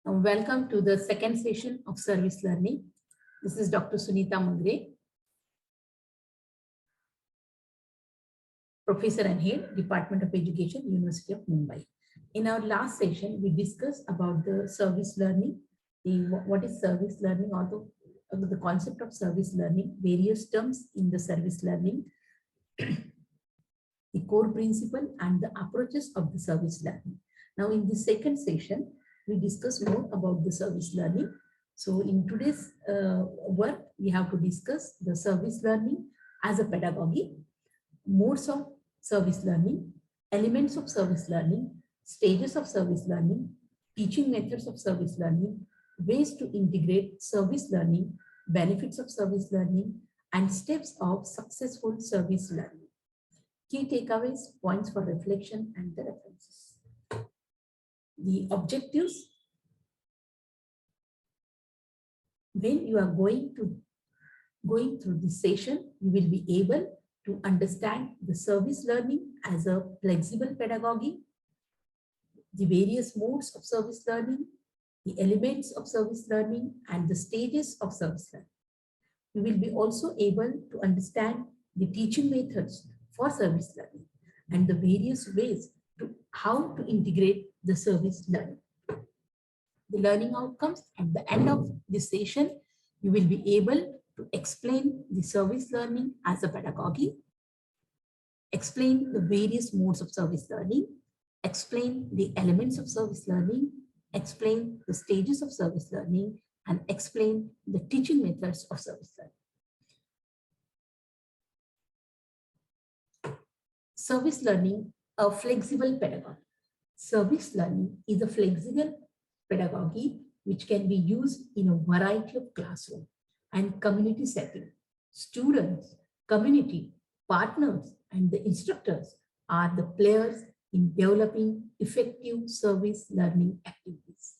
Welcome to the second session of Service Learning. This is Dr. Sunita Magre, Professor and Head, Department of Education, University of Mumbai. In our last session, we discussed about the service learning, what is service learning, or the concept of service learning, various terms in the service learning, the core principle and the approaches of the service learning. Now, in the second session, we discuss more about the service learning. So in today's work, we have to discuss the service learning as a pedagogy, modes of service learning, elements of service learning, stages of service learning, teaching methods of service learning, ways to integrate service learning, benefits of service learning, and steps of successful service learning. Key takeaways, points for reflection, and the references. The objectives: when you are going through this session, you will be able to understand the service learning as a flexible pedagogy, the various modes of service learning, the elements of service learning, and the stages of service learning. You will be also able to understand the teaching methods for service learning and the various ways to how to integrate the service learning. The learning outcomes at the end of this session, you will be able to explain the service learning as a pedagogy, explain the various modes of service learning, explain the elements of service learning, explain the stages of service learning, and explain the teaching methods of service learning. Service learning, a flexible pedagogy. Service learning is a flexible pedagogy which can be used in a variety of classroom and community setting. Students, community, partners, and the instructors are the players in developing effective service learning activities.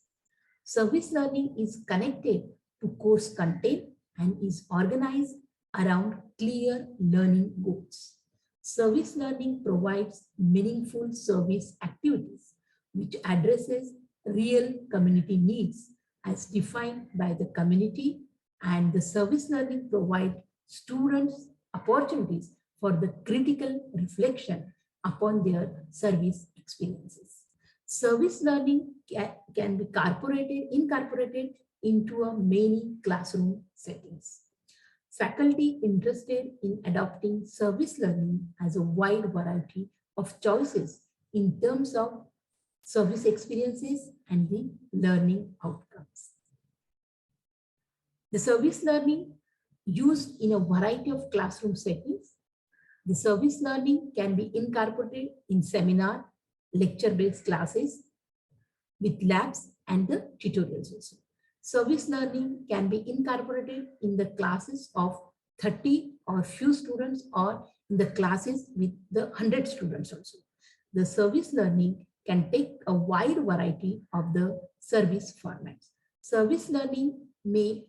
Service learning is connected to course content and is organized around clear learning goals. Service learning provides meaningful service activities which addresses real community needs as defined by the community, and the service learning provides students opportunities for the critical reflection upon their service experiences. Service learning can be incorporated into a many classroom settings. Faculty interested in adopting service learning has a wide variety of choices in terms of service experiences and the learning outcomes. The service learning used in a variety of classroom settings. The service learning can be incorporated in seminar, lecture-based classes with labs and the tutorials also. Service learning can be incorporated in the classes of 30 or few students, or in the classes with the 100 students also. The service learning can take a wide variety of the service formats. Service learning may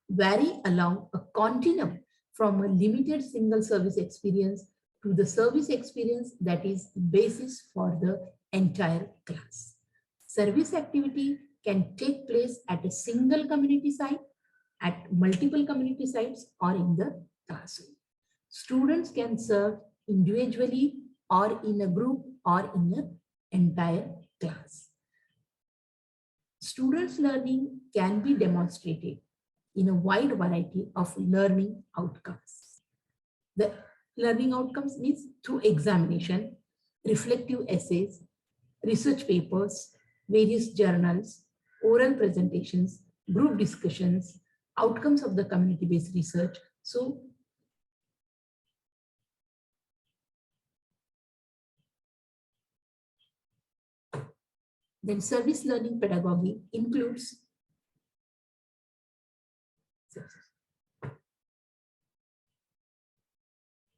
vary along a continuum from a limited single service experience to the service experience that is basis for the entire class. Service activity can take place at a single community site, at multiple community sites, or in the classroom. Students can serve individually or in a group or in an entire class. Students' learning can be demonstrated in a wide variety of learning outcomes. The learning outcomes means through examination, reflective essays, research papers, various journals, oral presentations, group discussions, outcomes of the community-based research. So, then service learning pedagogy includes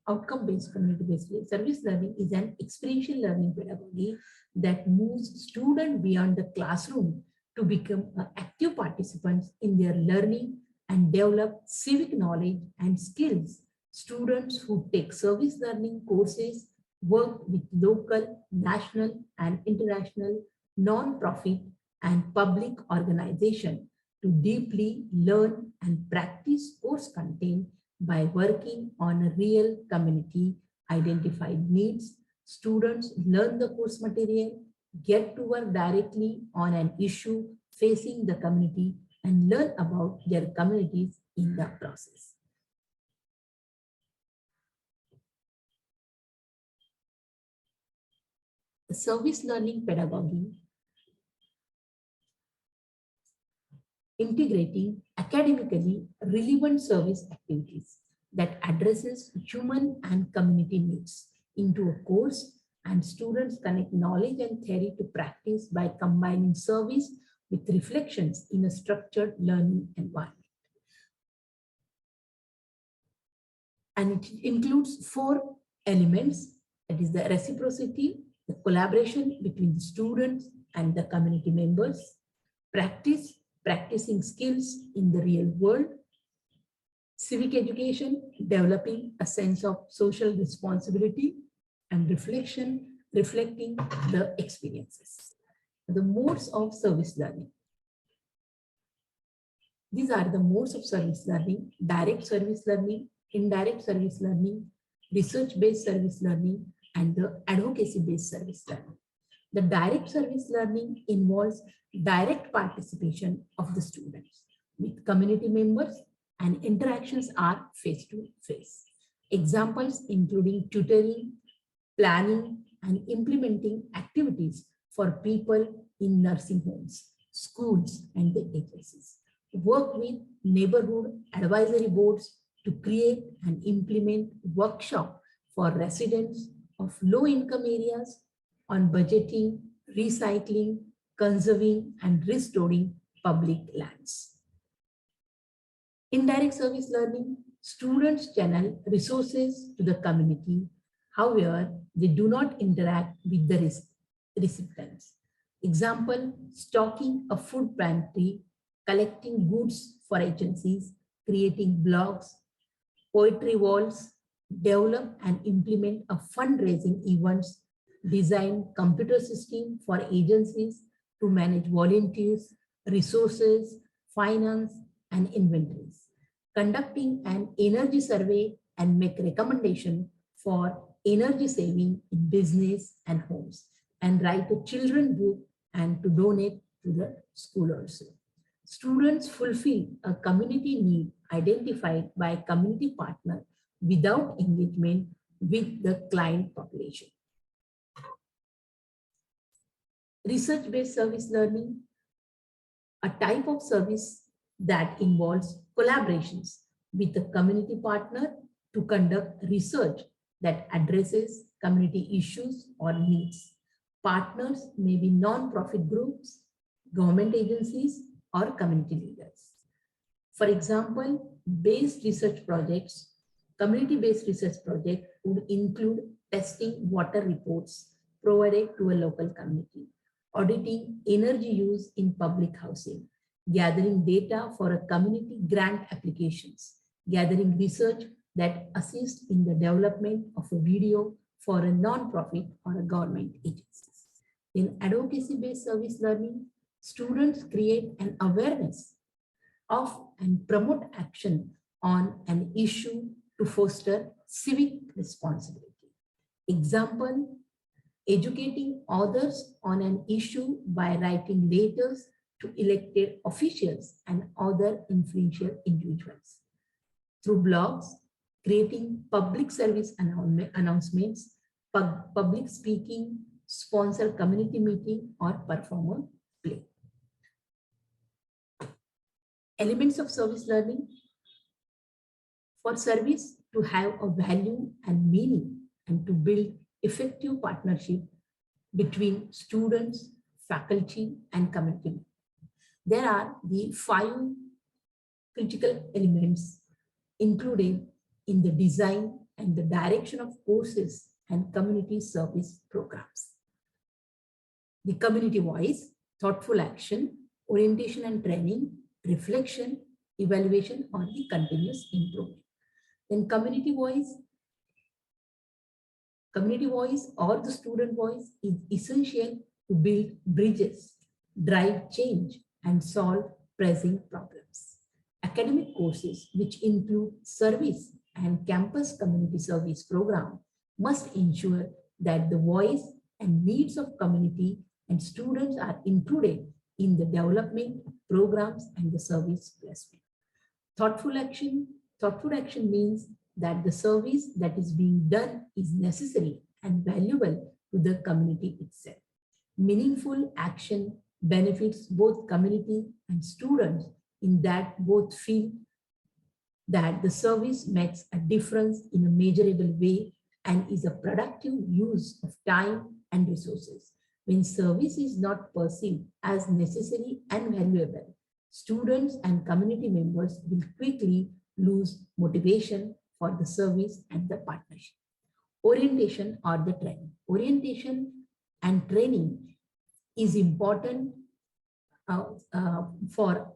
outcome-based, community-based. Service learning is an experiential learning pedagogy that moves students beyond the classroom to become active participants in their learning and develop civic knowledge and skills. Students who take service learning courses work with local, national, and international non-profit and public organization to deeply learn and practice course content by working on a real community identified needs. Students learn the course material, get to work directly on an issue facing the community, and learn about their communities in the process. The service learning pedagogy, integrating academically relevant service activities that addresses human and community needs into a course, and students connect knowledge and theory to practice by combining service with reflections in a structured learning environment. And it includes 4 elements, that is the reciprocity, the collaboration between the students and the community members, practicing skills in the real world, civic education, developing a sense of social responsibility, and reflecting the experiences. The modes of service learning. These are the modes of service learning: direct service learning, indirect service learning, research-based service learning, and the advocacy-based service learning. The direct service learning involves direct participation of the students with community members, and interactions are face-to-face. Examples including tutoring, planning, and implementing activities for people in nursing homes, schools, and the agencies. Work with neighborhood advisory boards to create and implement workshop for residents of low-income areas on budgeting, recycling, conserving, and restoring public lands. Indirect service learning, students channel resources to the community. However, they do not interact with the recipients. Example, stocking a food pantry, collecting goods for agencies, creating blogs, poetry walls, develop and implement a fundraising events, design computer system for agencies to manage volunteers, resources, finance, and inventories, conducting an energy survey and make recommendation for energy saving in business and homes, and write a children book and to donate to the school also. Students fulfill a community need identified by a community partner without engagement with the client population. Research-based service learning, a type of service that involves collaborations with a community partner to conduct research that addresses community issues or needs. Partners may be non-profit groups, government agencies, or community leaders. For example, based research projects, community-based research project would include testing water reports provided to a local community, auditing energy use in public housing, gathering data for a community grant applications, gathering research that assists in the development of a video for a non-profit or a government agencies. In advocacy-based service learning, students create an awareness of and promote action on an issue to foster civic responsibility. Example, educating others on an issue by writing letters to elected officials and other influential individuals. Through blogs, creating public service announcements, public speaking, sponsor community meeting, or perform a play. Elements of service learning. For service to have a value and meaning and to build effective partnership between students, faculty, and community. There are the 5 critical elements included in the design and the direction of courses and community service programs. The community voice, thoughtful action, orientation and training, reflection, evaluation, or the continuous improvement. Then community voice or the student voice is essential to build bridges drive change, and solve pressing problems. Academic courses, which include service and campus community service program, must ensure that the voice and needs of community and students are included in the development programs and the service placement. Thoughtful action means that the service that is being done is necessary and valuable to the community itself. Meaningful action benefits both community and students in that both feel that the service makes a difference in a measurable way and is a productive use of time and resources. When service is not perceived as necessary and valuable, students and community members will quickly lose motivation for the service and the partnership. Orientation or the training. Orientation and training is important for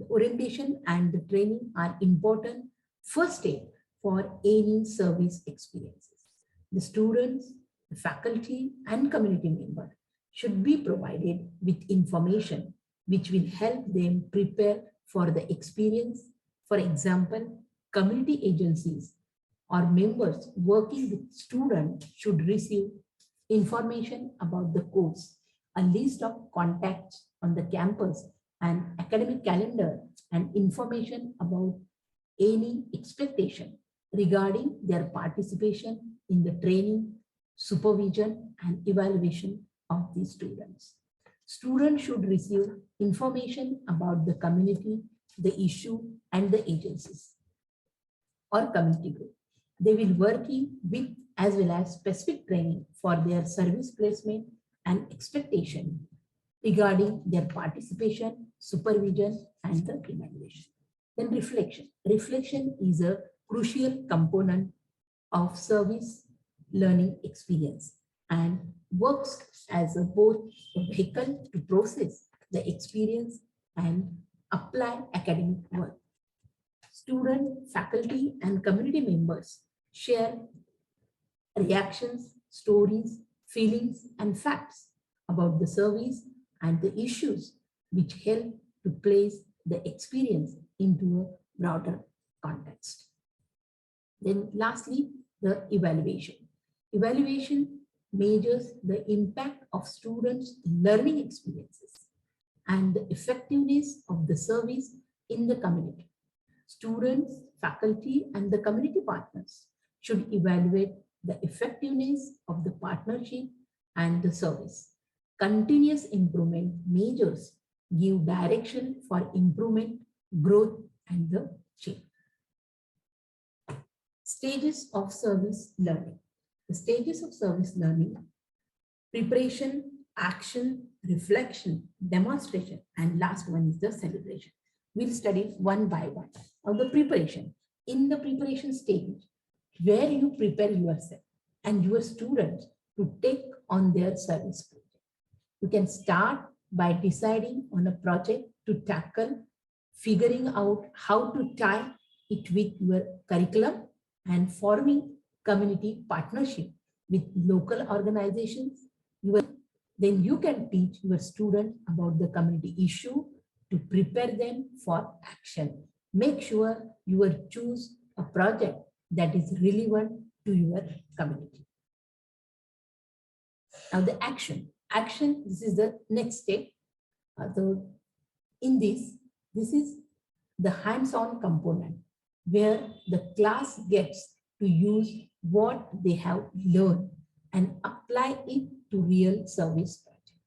orientation and the training are important first step for any service experiences. The students, the faculty, and community members should be provided with information which will help them prepare for the experience. For example, community agencies or members working with students should receive information about the course, a list of contacts on the campus, an academic calendar, and information about any expectation regarding their participation in the training, supervision, and evaluation of the students. Students should receive information about the community, the issue, and the agencies or community group. They will working with as well as specific training for their service placement and expectation regarding their participation, supervision, and the evaluation. Then reflection. Reflection is a crucial component of service learning experience and works as a both a vehicle to process the experience and apply academic work. Student, faculty, and community members share reactions, stories, feelings, and facts about the service and the issues which help to place the experience into a broader context. Then lastly, the evaluation. Evaluation measures the impact of students' learning experiences and the effectiveness of the service in the community. Students, faculty, and the community partners should evaluate the effectiveness of the partnership and the service. Continuous improvement measures give direction for improvement, growth, and the change. Stages of service learning. The stages of service learning: preparation, action, reflection, demonstration, and last one is the celebration. We'll study one by one. Of the preparation. In the preparation stage, where you prepare yourself and your students to take on their service project. You can start by deciding on a project to tackle, figuring out how to tie it with your curriculum, and forming community partnership with local organizations. Then you can teach your students about the community issue to prepare them for action. Make sure you choose a project that is relevant to your community. Now the action. Action, this is the next step. In this is the hands-on component where the class gets to use what they have learned and apply it to real service project.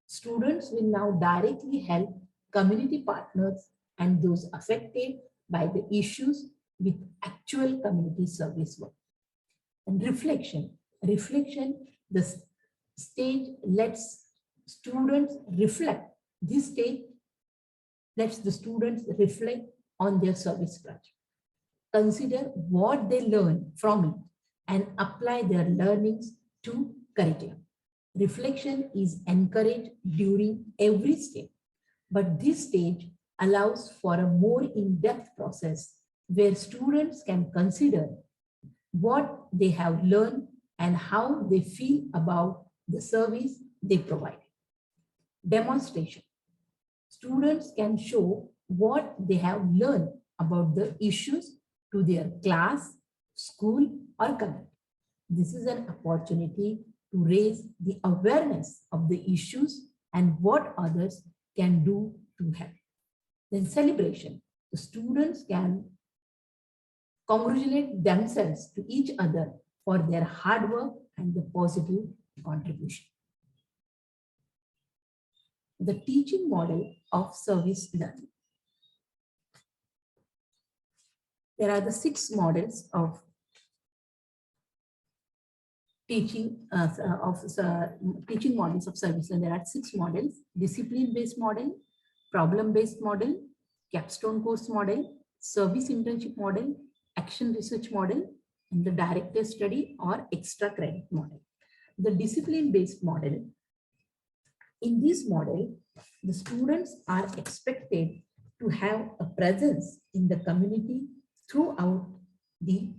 Students will now directly help community partners and those affected by the issues with actual community service work. And reflection. Reflection, the stage lets students reflect. This stage lets the students reflect on their service project. Consider what they learn from it and apply their learnings to curriculum. Reflection is encouraged during every step, but this stage allows for a more in-depth process where students can consider what they have learned and how they feel about the service they provide. Demonstration. Students can show what they have learned about the issues to their class, school, or community. This is an opportunity to raise the awareness of the issues and what others can do to help. Then celebration. The students can congratulate themselves to each other for their hard work and the positive contribution. The teaching model of service learning. There are the 6 models of teaching teaching models of service learning. There are 6 models: discipline-based model, problem-based model, capstone course model, service internship model, action research model, and the director study or extra credit model. The discipline-based model. In this model, the students are expected to have a presence in the community throughout the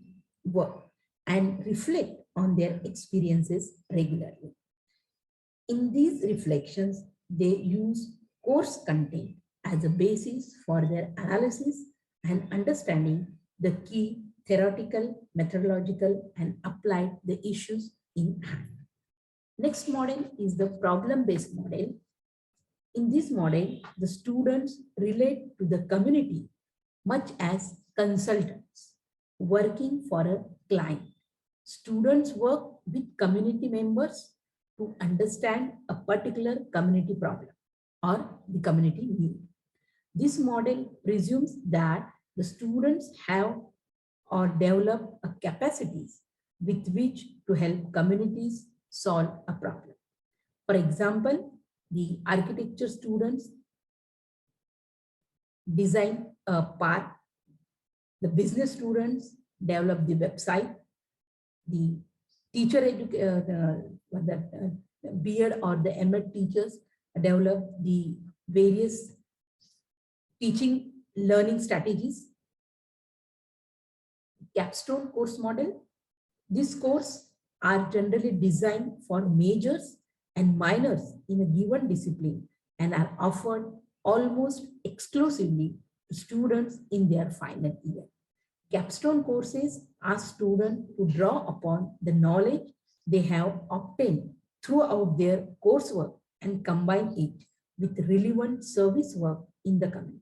work and reflect on their experiences regularly. In these reflections, they use course content as a basis for their analysis and understanding the key theoretical, methodological, and applied the issues in hand. Next model is the problem-based model. In this model, the students relate to the community much as consultants working for a client. Students work with community members to understand a particular community problem or the community need. This model presumes that the students have or develop a capacities with which to help communities solve a problem. For example, the architecture students design a park, the business students develop the website, the teacher the B.Ed or the M.Ed teachers develop the various teaching learning strategies. Capstone course model. These courses are generally designed for majors and minors in a given discipline and are offered almost exclusively to students in their final year. Capstone courses ask students to draw upon the knowledge they have obtained throughout their coursework and combine it with relevant service work in the community.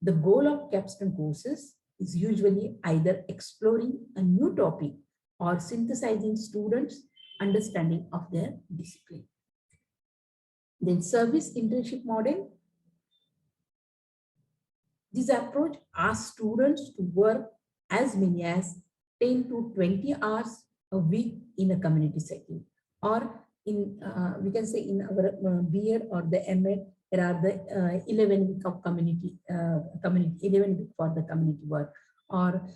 The goal of capstone courses is usually either exploring a new topic or synthesizing students' understanding of their discipline. Then service internship model. This approach asks students to work as many as 10 to 20 hours a week in a community setting, or in we can say in our B.Ed or the M.Ed, there are the 11 week of community 11 week for the community work, or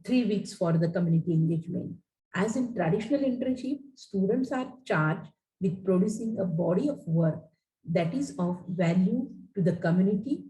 3 weeks for the community engagement. As in traditional internship, students are charged with producing a body of work that is of value to the community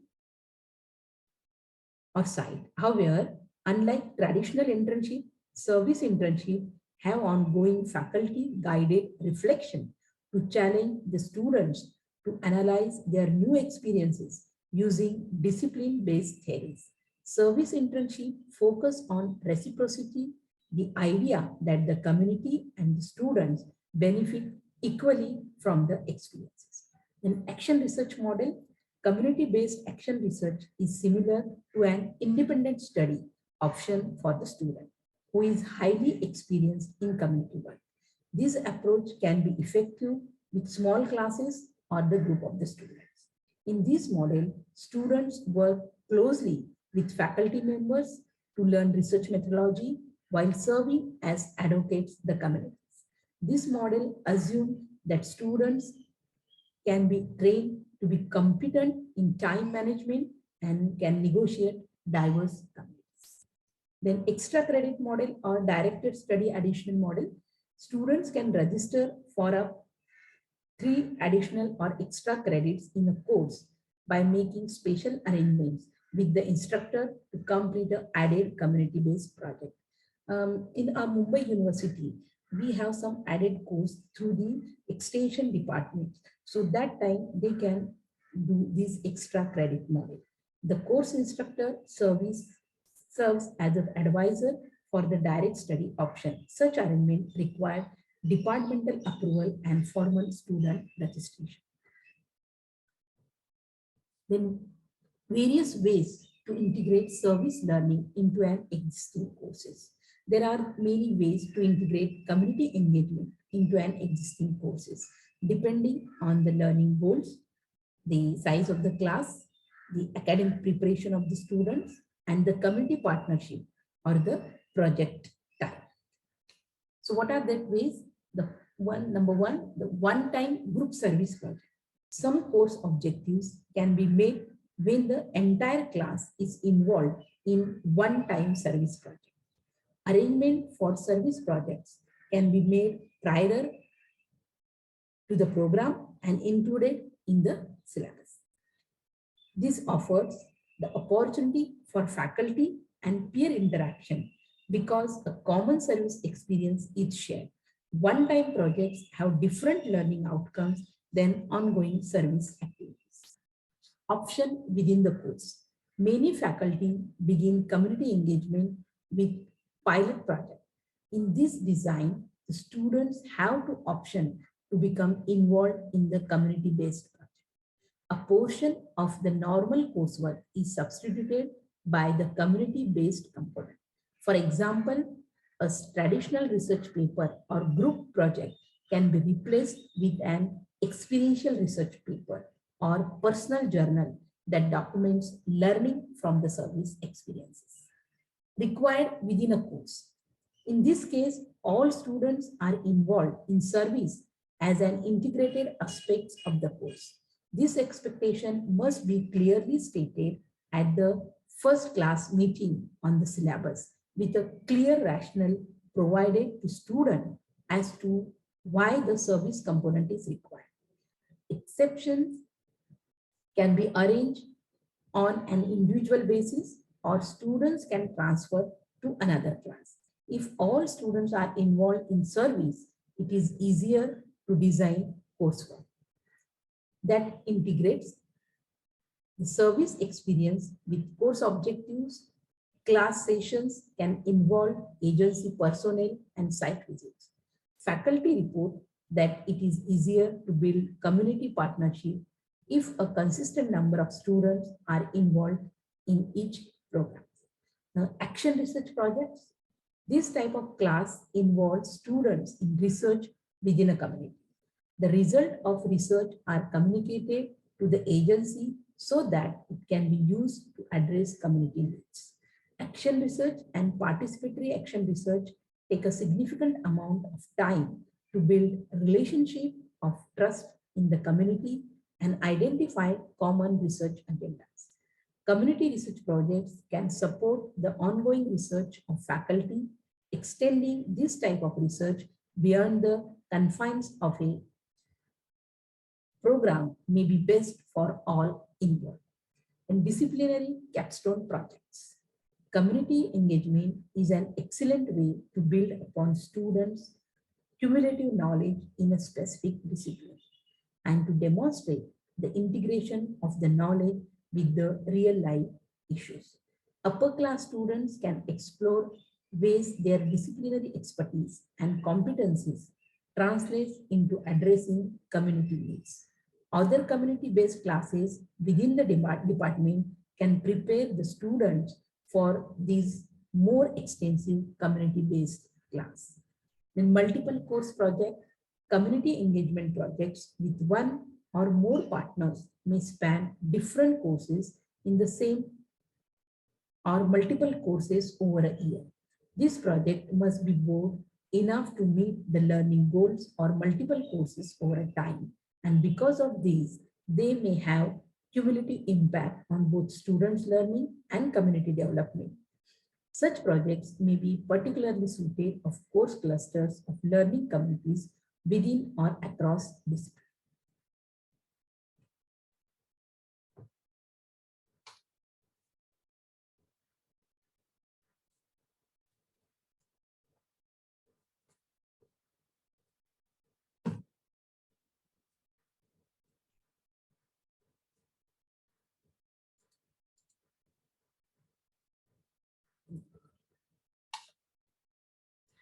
or site. However, unlike traditional internship, service internship have ongoing faculty guided reflection to challenge the students to analyze their new experiences using discipline-based theories. Service internship focus on reciprocity, the idea that the community and the students benefit equally from the experiences. In action research model, community-based action research is similar to an independent study option for the student who is highly experienced in community work. This approach can be effective with small classes or the group of the students. In this model, students work closely with faculty members to learn research methodology while serving as advocates the communities. This model assumes that students can be trained to be competent in time management and can negotiate diverse communities. Then extra credit model or directed study additional model, students can register for a 3 additional or extra credits in a course by making special arrangements with the instructor to complete an added community-based project. In our Mumbai University, we have some added course through the extension departments. So that time they can do this extra credit model. The course instructor serves as an advisor for the direct study option. Such arrangement required departmental approval and formal student registration. Then various ways to integrate service learning into an existing courses. There are many ways to integrate community engagement into an existing courses, depending on the learning goals, the size of the class, the academic preparation of the students, and the community partnership or the project type. So what are the ways? Number one, the one-time group service project. Some course objectives can be made when the entire class is involved in one-time service project. Arrangement for service projects can be made prior to the program and included in the syllabus. This offers the opportunity for faculty and peer interaction because a common service experience is shared. One-time projects have different learning outcomes than ongoing service activities. Option within the course. Many faculty begin community engagement with pilot project. In this design, the students have to option to become involved in the community-based project. A portion of the normal coursework is substituted by the community-based component. For example, a traditional research paper or group project can be replaced with an experiential research paper or personal journal that documents learning from the service experiences. Required within a course. In this case, all students are involved in service as an integrated aspect of the course. This expectation must be clearly stated at the first class meeting on the syllabus with a clear rationale provided to students as to why the service component is required. Exceptions can be arranged on an individual basis or students can transfer to another class. If all students are involved in service, it is easier to design coursework that integrates the service experience with course objectives. Class sessions can involve agency personnel and site visits. Faculty report that it is easier to build community partnership if a consistent number of students are involved in each program. Now, action research projects. This type of class involves students in research within a community. The result of research are communicated to the agency so that it can be used to address community needs. Action research and participatory action research take a significant amount of time to build a relationship of trust in the community and identify common research agendas. Community research projects can support the ongoing research of faculty, extending this type of research beyond the confines of a program may be best for all involved. And disciplinary capstone projects. Community engagement is an excellent way to build upon students' cumulative knowledge in a specific discipline and to demonstrate the integration of the knowledge with the real life issues. Upper class students can explore ways their disciplinary expertise and competencies translates into addressing community needs. Other community-based classes within the department can prepare the students for these more extensive community-based class. In multiple course project, community engagement projects with one or more partners may span different courses in the same or multiple courses over a year. This project must be broad enough to meet the learning goals or multiple courses over a time. And because of these, they may have cumulative impact on both students' learning and community development. Such projects may be particularly suited of course clusters of learning communities within or across disciplines.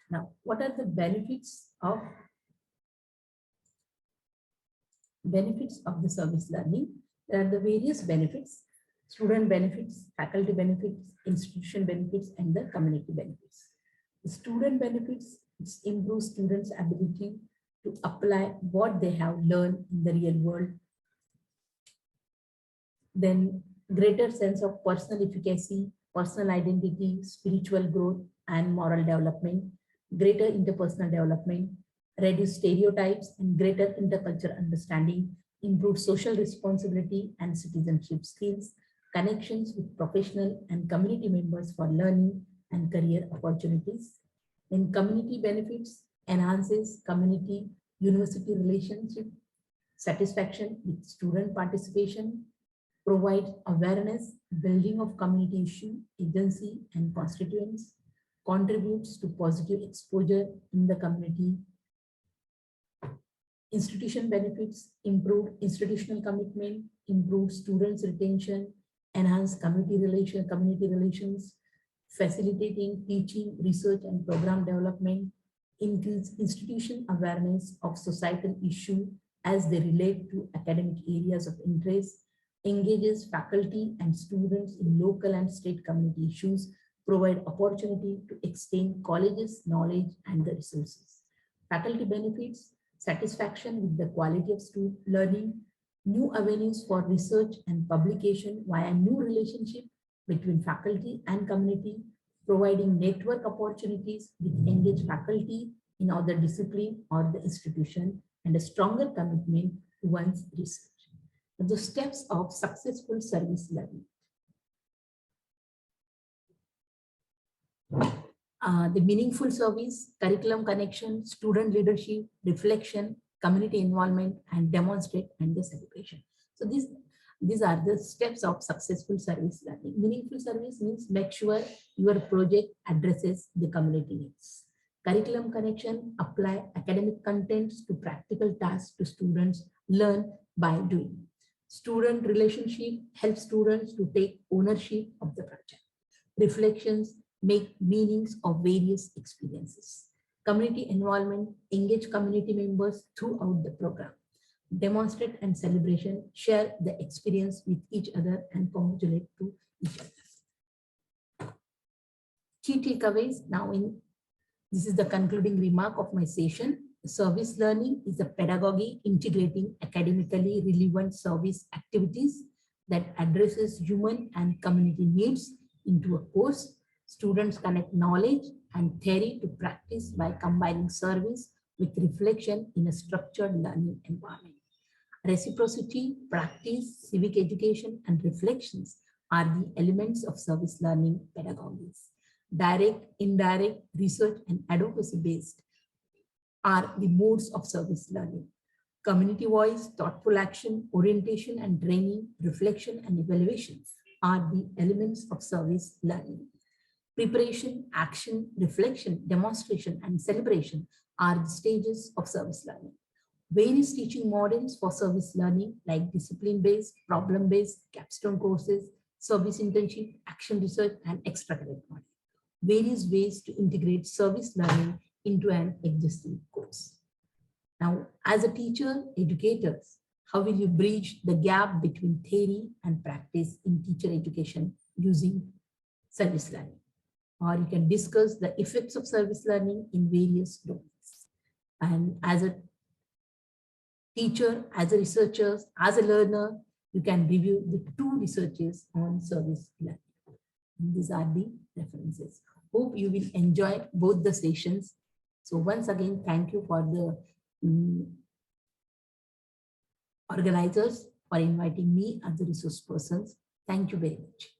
Now, what are the benefits of the service learning? There are the various benefits: student benefits, faculty benefits, institution benefits, and the community benefits. The student benefits, it improves students' ability to apply what they have learned in the real world. Then greater sense of personal efficacy, personal identity, spiritual growth, and moral development, greater interpersonal development, reduce stereotypes and greater intercultural understanding, improve social responsibility and citizenship skills, connections with professional and community members for learning and career opportunities. Then community benefits, enhances community university relationship, satisfaction with student participation, provide awareness, building of community issue, agency, and constituents, contributes to positive exposure in the community. Institution benefits, improved institutional commitment, improved students' retention, enhanced community relations, facilitating teaching, research, and program development, increase institution awareness of societal issue as they relate to academic areas of interest, engages faculty and students in local and state community issues, provide opportunity to extend colleges' knowledge and the resources. Faculty benefits, satisfaction with the quality of student learning, new avenues for research and publication via new relationship between faculty and community, providing network opportunities with engaged faculty in other discipline or the institution, and a stronger commitment to one's research. The steps of successful service learning. The meaningful service, curriculum connection, student leadership, reflection, community involvement, and demonstrate and the celebration. So these are the steps of successful service learning. Meaningful service means make sure your project addresses the community needs. Curriculum connection, apply academic contents to practical tasks to students, learn by doing. Student relationship, help students to take ownership of the project. Reflections, make meanings of various experiences. Community involvement, engage community members throughout the program. Demonstrate and celebration, share the experience with each other and congratulate to each other. Key takeaways. Now, this is the concluding remark of my session. Service learning is a pedagogy integrating academically relevant service activities that addresses human and community needs into a course. Students connect knowledge and theory to practice by combining service with reflection in a structured learning environment. Reciprocity, practice, civic education, and reflections are the elements of service learning pedagogies. Direct, indirect, research, and advocacy-based are the modes of service learning. Community voice, thoughtful action, orientation and training, reflection and evaluation are the elements of service learning. Preparation, action, reflection, demonstration, and celebration are the stages of service learning. Various teaching models for service learning like discipline-based, problem-based, capstone courses, service internship, action research, and extracurricular model. Various ways to integrate service learning into an existing course. Now, as a teacher, educators, how will you bridge the gap between theory and practice in teacher education using service learning? Or you can discuss the effects of service learning in various domains. And as a teacher, as a researcher, as a learner, you can review the 2 researches on service learning. And these are the references. Hope you will enjoy both the sessions. So once again, thank you for the organizers for inviting me as the resource persons. Thank you very much.